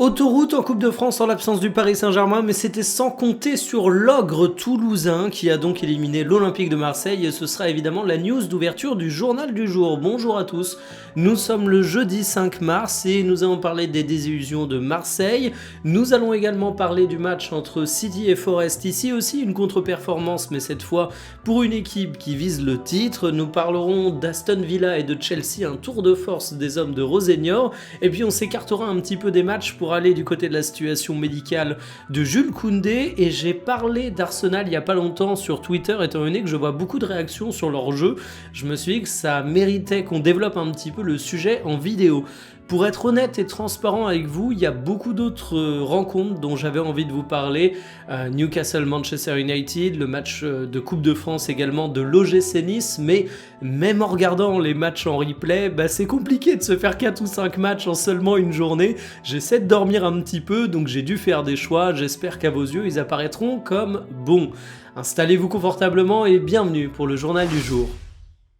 Autoroute en Coupe de France en l'absence du Paris Saint-Germain, mais c'était sans compter sur l'ogre toulousain qui a donc éliminé l'Olympique de Marseille et ce sera évidemment la news d'ouverture du journal du jour. Bonjour à tous, nous sommes le jeudi 5 mars et nous allons parler des désillusions de Marseille. Nous allons également parler du match entre City et Forest, ici aussi une contre-performance mais cette fois pour une équipe qui vise le titre. Nous parlerons d'Aston Villa et de Chelsea, un tour de force des hommes de Rosenior et puis on s'écartera un petit peu des matchs pour aller du côté de la situation médicale de Jules Koundé et j'ai parlé d'Arsenal il y a pas longtemps sur Twitter étant donné que je vois beaucoup de réactions sur leur jeu. Je me suis dit que ça méritait qu'on développe un petit peu le sujet en vidéo. Pour être honnête et transparent avec vous, il y a beaucoup d'autres rencontres dont j'avais envie de vous parler. Newcastle-Manchester United, le match de Coupe de France également de l'OGC Nice, mais même en regardant les matchs en replay, c'est compliqué de se faire 4 ou 5 matchs en seulement une journée. J'essaie de dormir un petit peu, donc j'ai dû faire des choix. J'espère qu'à vos yeux, ils apparaîtront comme bons. Installez-vous confortablement et bienvenue pour le journal du jour.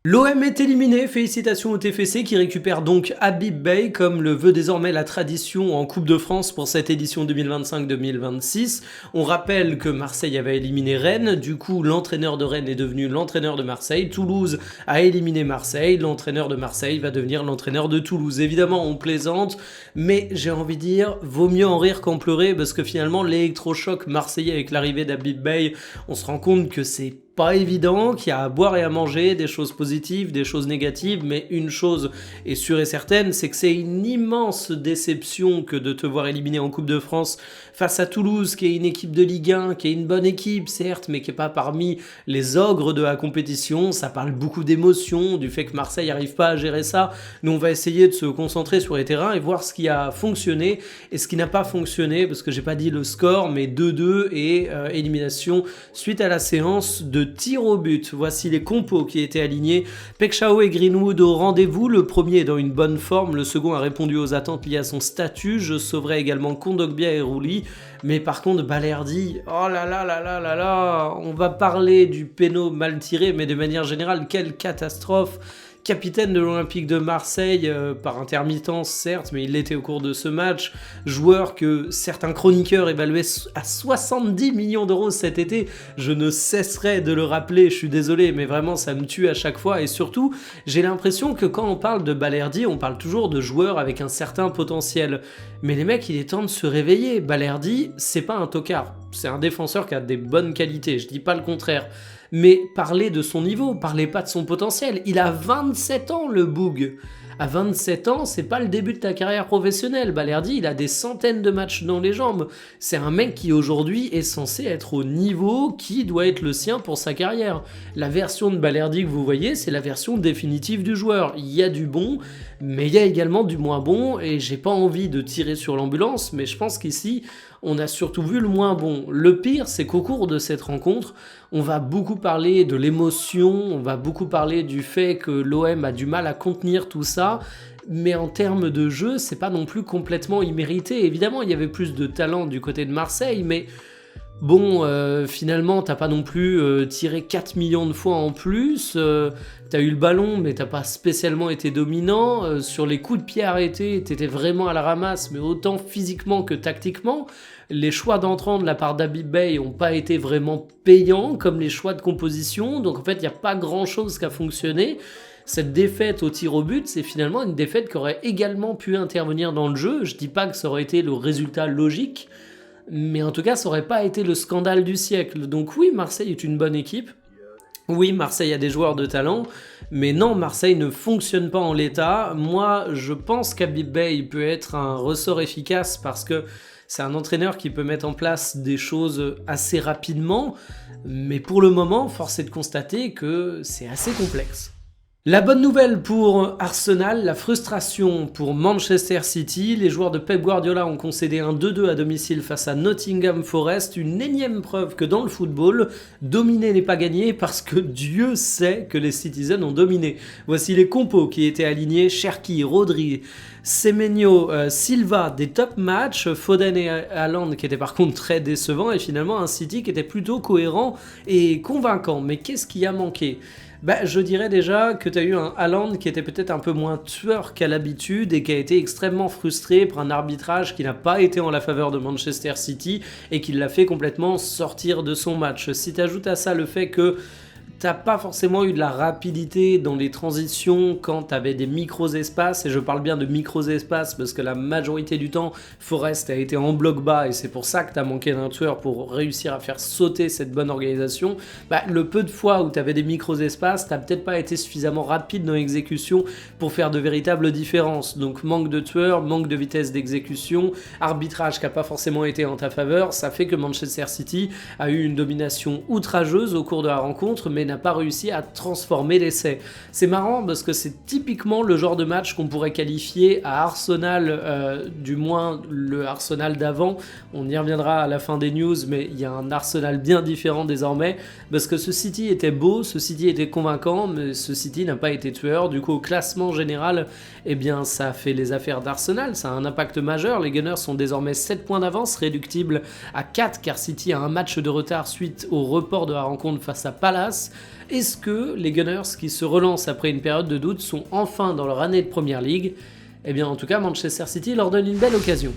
L'OM est éliminé, félicitations au TFC qui récupère donc Habib Beye comme le veut désormais la tradition en Coupe de France pour cette édition 2025-2026. On rappelle que Marseille avait éliminé Rennes, du coup l'entraîneur de Rennes est devenu l'entraîneur de Marseille, Toulouse a éliminé Marseille, l'entraîneur de Marseille va devenir l'entraîneur de Toulouse. Évidemment on plaisante, mais j'ai envie de dire, vaut mieux en rire qu'en pleurer parce que finalement l'électrochoc marseillais avec l'arrivée d'Habib Beye, on se rend compte que c'est pas évident, qu'il y a à boire et à manger, des choses positives, des choses négatives, mais une chose est sûre et certaine, c'est que c'est une immense déception que de te voir éliminé en Coupe de France face à Toulouse, qui est une équipe de Ligue 1, qui est une bonne équipe, certes, mais qui n'est pas parmi les ogres de la compétition. Ça parle beaucoup d'émotions, du fait que Marseille n'arrive pas à gérer ça. Nous, on va essayer de se concentrer sur les terrains et voir ce qui a fonctionné et ce qui n'a pas fonctionné, parce que j'ai pas dit le score, mais 2-2 et élimination suite à la séance de tir au but. Voici les compos qui étaient alignés. Pekshao et Greenwood au rendez-vous. Le premier est dans une bonne forme, le second a répondu aux attentes liées à son statut. Je sauverai également Kondogbia et Rouli. Mais par contre, Balerdi, oh là là là là là là, on va parler du péno mal tiré, mais de manière générale, quelle catastrophe. Capitaine de l'Olympique de Marseille, par intermittence certes, mais il l'était au cours de ce match. Joueur que certains chroniqueurs évaluaient à 70 millions d'euros cet été. Je ne cesserai de le rappeler, je suis désolé, mais vraiment ça me tue à chaque fois. Et surtout, j'ai l'impression que quand on parle de Balerdi, on parle toujours de joueurs avec un certain potentiel. Mais les mecs, il est temps de se réveiller. Balerdi, c'est pas un tocard. C'est un défenseur qui a des bonnes qualités, je dis pas le contraire. Mais parlez de son niveau, parlez pas de son potentiel. Il a 27 ans, le boug. À 27 ans, c'est pas le début de ta carrière professionnelle. Balerdi, il a des centaines de matchs dans les jambes. C'est un mec qui aujourd'hui est censé être au niveau qui doit être le sien pour sa carrière. La version de Balerdi que vous voyez, c'est la version définitive du joueur. Il y a du bon, mais il y a également du moins bon, et j'ai pas envie de tirer sur l'ambulance, mais je pense qu'ici, on a surtout vu le moins bon. Le pire, c'est qu'au cours de cette rencontre, on va beaucoup parler de l'émotion, on va beaucoup parler du fait que l'OM a du mal à contenir tout ça, mais en termes de jeu, c'est pas non plus complètement immérité. Évidemment, il y avait plus de talent du côté de Marseille, mais bon, finalement, t'as pas non plus tiré 4 millions de fois en plus, t'as eu le ballon, mais t'as pas spécialement été dominant, sur les coups de pied arrêtés, t'étais vraiment à la ramasse, mais autant physiquement que tactiquement. Les choix d'entrant de la part d'Habib Beye n'ont pas été vraiment payants, comme les choix de composition, donc en fait, il n'y a pas grand-chose qui a fonctionné. Cette défaite au tir au but, c'est finalement une défaite qui aurait également pu intervenir dans le jeu. Je dis pas que ça aurait été le résultat logique, mais en tout cas, ça aurait pas été le scandale du siècle. Donc oui, Marseille est une bonne équipe. Oui, Marseille a des joueurs de talent, mais non, Marseille ne fonctionne pas en l'état. Moi, je pense qu'Habib Beye peut être un ressort efficace parce que c'est un entraîneur qui peut mettre en place des choses assez rapidement, mais pour le moment, force est de constater que c'est assez complexe. La bonne nouvelle pour Arsenal, la frustration pour Manchester City. Les joueurs de Pep Guardiola ont concédé un 2-2 à domicile face à Nottingham Forest. Une énième preuve que dans le football, dominer n'est pas gagné parce que Dieu sait que les Citizens ont dominé. Voici les compos qui étaient alignés. Cherki, Rodri, Semenyo, Silva, des top matchs. Foden et Haaland qui étaient par contre très décevants. Et finalement un City qui était plutôt cohérent et convaincant. Mais qu'est-ce qui a manqué ? Je dirais déjà que tu as eu un Haaland qui était peut-être un peu moins tueur qu'à l'habitude et qui a été extrêmement frustré par un arbitrage qui n'a pas été en la faveur de Manchester City et qui l'a fait complètement sortir de son match. Si tu ajoutes à ça le fait que t'as pas forcément eu de la rapidité dans les transitions quand t'avais des micros-espaces, et je parle bien de micros-espaces parce que la majorité du temps, Forest a été en bloc bas et c'est pour ça que t'as manqué d'un tueur pour réussir à faire sauter cette bonne organisation. Le peu de fois où t'avais des micros-espaces, t'as peut-être pas été suffisamment rapide dans l'exécution pour faire de véritables différences. Donc manque de tueurs, manque de vitesse d'exécution, arbitrage qui a pas forcément été en ta faveur, ça fait que Manchester City a eu une domination outrageuse au cours de la rencontre, mais n'a pas réussi à transformer l'essai. C'est marrant parce que c'est typiquement le genre de match qu'on pourrait qualifier à Arsenal, du moins le Arsenal d'avant. On y reviendra à la fin des news, mais il y a un Arsenal bien différent désormais parce que ce City était beau, ce City était convaincant, mais ce City n'a pas été tueur. Du coup, au classement général, ça fait les affaires d'Arsenal, ça a un impact majeur. Les Gunners sont désormais 7 points d'avance, réductibles à 4 car City a un match de retard suite au report de la rencontre face à Palace. Est-ce que les Gunners qui se relancent après une période de doute sont enfin dans leur année de Premier League ? En tout cas, Manchester City leur donne une belle occasion.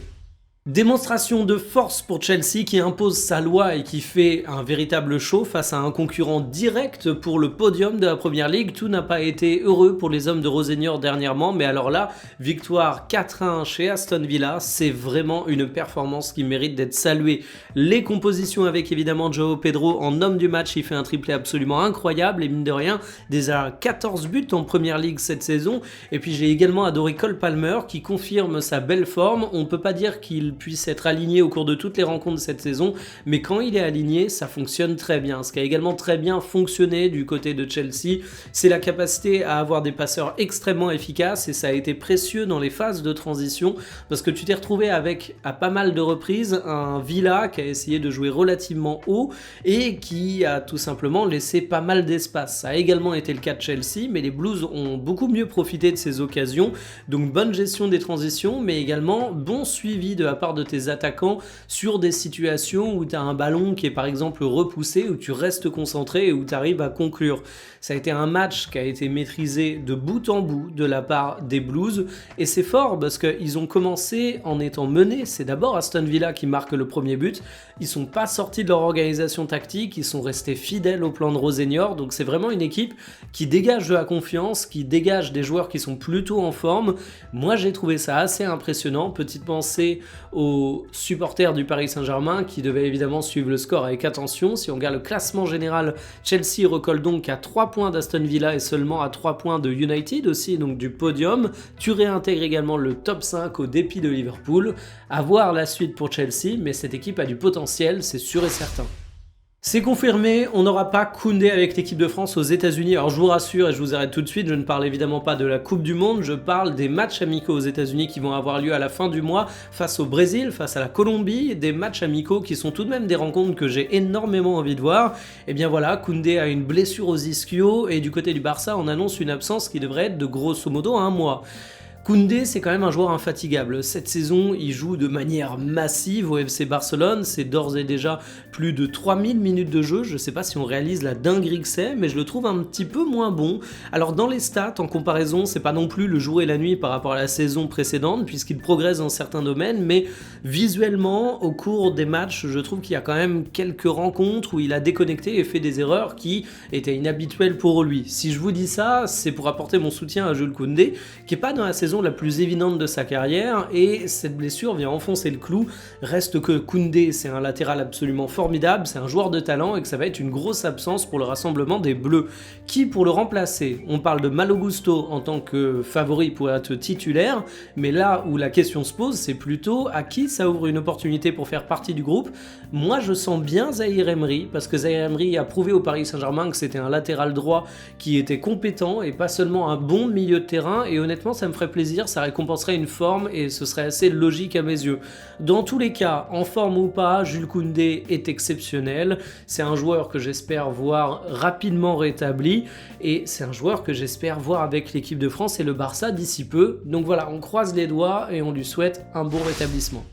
Démonstration de force pour Chelsea qui impose sa loi et qui fait un véritable show face à un concurrent direct pour le podium de la Premier League. Tout n'a pas été heureux pour les hommes de Rosenior dernièrement, mais alors là, victoire 4-1 chez Aston Villa, c'est vraiment une performance qui mérite d'être saluée. Les compositions avec évidemment João Pedro en homme du match, il fait un triplé absolument incroyable et mine de rien, déjà 14 buts en Premier League cette saison. Et puis j'ai également adoré Cole Palmer qui confirme sa belle forme. On peut pas dire qu'il puisse être aligné au cours de toutes les rencontres de cette saison, mais quand il est aligné, ça fonctionne très bien. Ce qui a également très bien fonctionné du côté de Chelsea, c'est la capacité à avoir des passeurs extrêmement efficaces et ça a été précieux dans les phases de transition parce que tu t'es retrouvé avec, à pas mal de reprises, un Villa qui a essayé de jouer relativement haut et qui a tout simplement laissé pas mal d'espace. Ça a également été le cas de Chelsea, mais les Blues ont beaucoup mieux profité de ces occasions, donc bonne gestion des transitions, mais également bon suivi de la part de tes attaquants sur des situations où tu as un ballon qui est par exemple repoussé, où tu restes concentré et où tu arrives à conclure. Ça a été un match qui a été maîtrisé de bout en bout de la part des Blues et c'est fort parce qu'ils ont commencé en étant menés. C'est d'abord Aston Villa qui marque le premier but. Ils sont pas sortis de leur organisation tactique, ils sont restés fidèles au plan de Rosenior, donc c'est vraiment une équipe qui dégage de la confiance, qui dégage des joueurs qui sont plutôt en forme. Moi j'ai trouvé ça assez impressionnant. Petite pensée aux supporters du Paris Saint-Germain qui devaient évidemment suivre le score avec attention. Si on regarde le classement général, Chelsea recolle donc à 3 points d'Aston Villa et seulement à 3 points de United aussi, donc du podium. Tu réintègres également le top 5 au dépit de Liverpool. À voir la suite pour Chelsea, mais cette équipe a du potentiel, c'est sûr et certain. C'est confirmé, on n'aura pas Koundé avec l'équipe de France aux États-Unis. Alors je vous rassure et je vous arrête tout de suite, je ne parle évidemment pas de la Coupe du Monde, je parle des matchs amicaux aux États-Unis qui vont avoir lieu à la fin du mois face au Brésil, face à la Colombie, des matchs amicaux qui sont tout de même des rencontres que j'ai énormément envie de voir. Et bien voilà, Koundé a une blessure aux ischios et du côté du Barça, on annonce une absence qui devrait être de grosso modo 1 mois. Koundé, c'est quand même un joueur infatigable. Cette saison, il joue de manière massive au FC Barcelone. C'est d'ores et déjà plus de 3000 minutes de jeu. Je ne sais pas si on réalise la dinguerie que c'est, mais je le trouve un petit peu moins bon. Alors dans les stats, en comparaison, c'est pas non plus le jour et la nuit par rapport à la saison précédente, puisqu'il progresse dans certains domaines, mais visuellement, au cours des matchs, je trouve qu'il y a quand même quelques rencontres où il a déconnecté et fait des erreurs qui étaient inhabituelles pour lui. Si je vous dis ça, c'est pour apporter mon soutien à Jules Koundé, qui n'est pas dans la saison la plus évidente de sa carrière et cette blessure vient enfoncer le clou. Reste que Koundé, c'est un latéral absolument formidable, c'est un joueur de talent et que ça va être une grosse absence pour le rassemblement des Bleus. Qui pour le remplacer? On parle de Malo Gusto en tant que favori pour être titulaire, mais là où la question se pose, c'est plutôt à qui ça ouvre une opportunité pour faire partie du groupe. Moi je sens bien Zahir Emery, parce que Zahir Emery a prouvé au Paris Saint-Germain que c'était un latéral droit qui était compétent et pas seulement un bon milieu de terrain, et honnêtement ça me ferait plaisir, ça récompenserait une forme et ce serait assez logique à mes yeux. Dans tous les cas, en forme ou pas, Jules Koundé est exceptionnel, c'est un joueur que j'espère voir rapidement rétabli et c'est un joueur que j'espère voir avec l'équipe de France et le Barça d'ici peu. Donc voilà, on croise les doigts et on lui souhaite un bon rétablissement.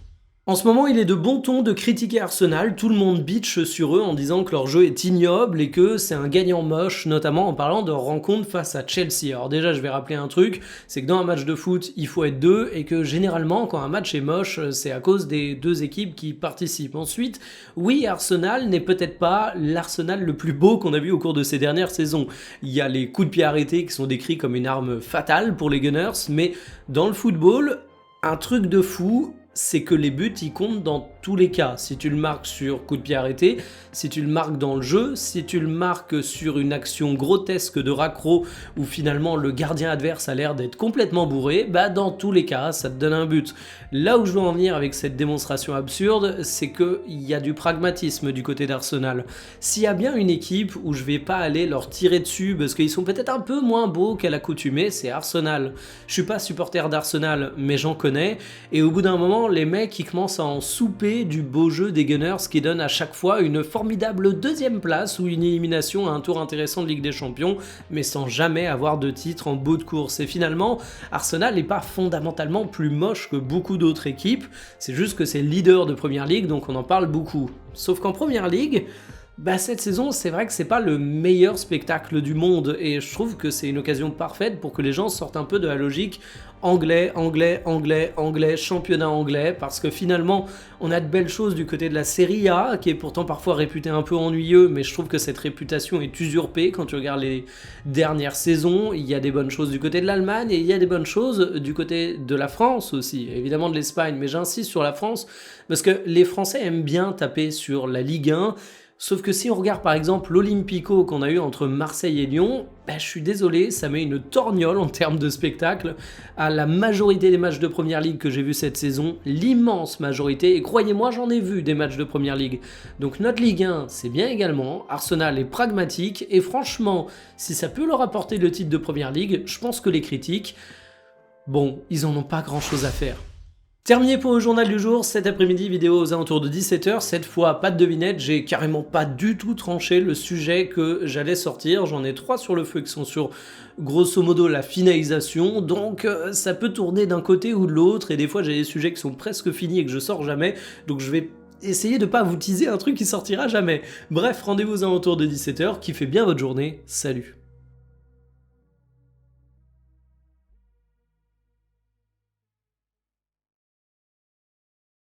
En ce moment, il est de bon ton de critiquer Arsenal, tout le monde bitch sur eux en disant que leur jeu est ignoble et que c'est un gagnant moche, notamment en parlant de rencontre face à Chelsea. Alors déjà, je vais rappeler un truc, c'est que dans un match de foot, il faut être deux et que généralement, quand un match est moche, c'est à cause des deux équipes qui participent. Ensuite, oui, Arsenal n'est peut-être pas l'Arsenal le plus beau qu'on a vu au cours de ces dernières saisons. Il y a les coups de pied arrêtés qui sont décrits comme une arme fatale pour les Gunners, mais dans le football, un truc de fou, c'est que les buts, ils comptent dans tous les cas. Si tu le marques sur coup de pied arrêté, si tu le marques dans le jeu, si tu le marques sur une action grotesque de raccro où finalement le gardien adverse a l'air d'être complètement bourré, bah dans tous les cas, ça te donne un but. Là où je veux en venir avec cette démonstration absurde, c'est qu'il y a du pragmatisme du côté d'Arsenal. S'il y a bien une équipe où je vais pas aller leur tirer dessus parce qu'ils sont peut-être un peu moins beaux qu'à l'accoutumée, c'est Arsenal. Je suis pas supporter d'Arsenal, mais j'en connais, et au bout d'un moment, les mecs ils commencent à en souper du beau jeu des Gunners qui donne à chaque fois une formidable deuxième place ou une élimination à un tour intéressant de Ligue des Champions, mais sans jamais avoir de titre en bout de course. Et finalement, Arsenal n'est pas fondamentalement plus moche que beaucoup d'autres équipes, c'est juste que c'est le leader de Première Ligue, donc on en parle beaucoup. Sauf qu'en Première Ligue, cette saison, c'est vrai que c'est pas le meilleur spectacle du monde et je trouve que c'est une occasion parfaite pour que les gens sortent un peu de la logique anglais, championnat anglais, parce que finalement, on a de belles choses du côté de la Serie A, qui est pourtant parfois réputée un peu ennuyeux, mais je trouve que cette réputation est usurpée quand tu regardes les dernières saisons. Il y a des bonnes choses du côté de l'Allemagne et il y a des bonnes choses du côté de la France aussi, évidemment de l'Espagne, mais j'insiste sur la France, parce que les Français aiment bien taper sur la Ligue 1. Sauf que si on regarde par exemple l'Olympico qu'on a eu entre Marseille et Lyon, je suis désolé, ça met une torgnole en termes de spectacle à la majorité des matchs de Première Ligue que j'ai vus cette saison, l'immense majorité, et croyez-moi j'en ai vu des matchs de Première Ligue. Donc notre Ligue 1 c'est bien également, Arsenal est pragmatique, et franchement, si ça peut leur apporter le titre de Première Ligue, je pense que les critiques, bon, ils en ont pas grand chose à faire. Terminé pour le journal du jour, cet après-midi, vidéo aux alentours de 17h, cette fois pas de devinette, j'ai carrément pas du tout tranché le sujet que j'allais sortir, j'en ai 3 sur le feu qui sont sur grosso modo la finalisation, donc ça peut tourner d'un côté ou de l'autre, et des fois j'ai des sujets qui sont presque finis et que je sors jamais, donc je vais essayer de pas vous teaser un truc qui sortira jamais. Bref, rendez-vous aux alentours de 17h, kiffez bien votre journée, salut.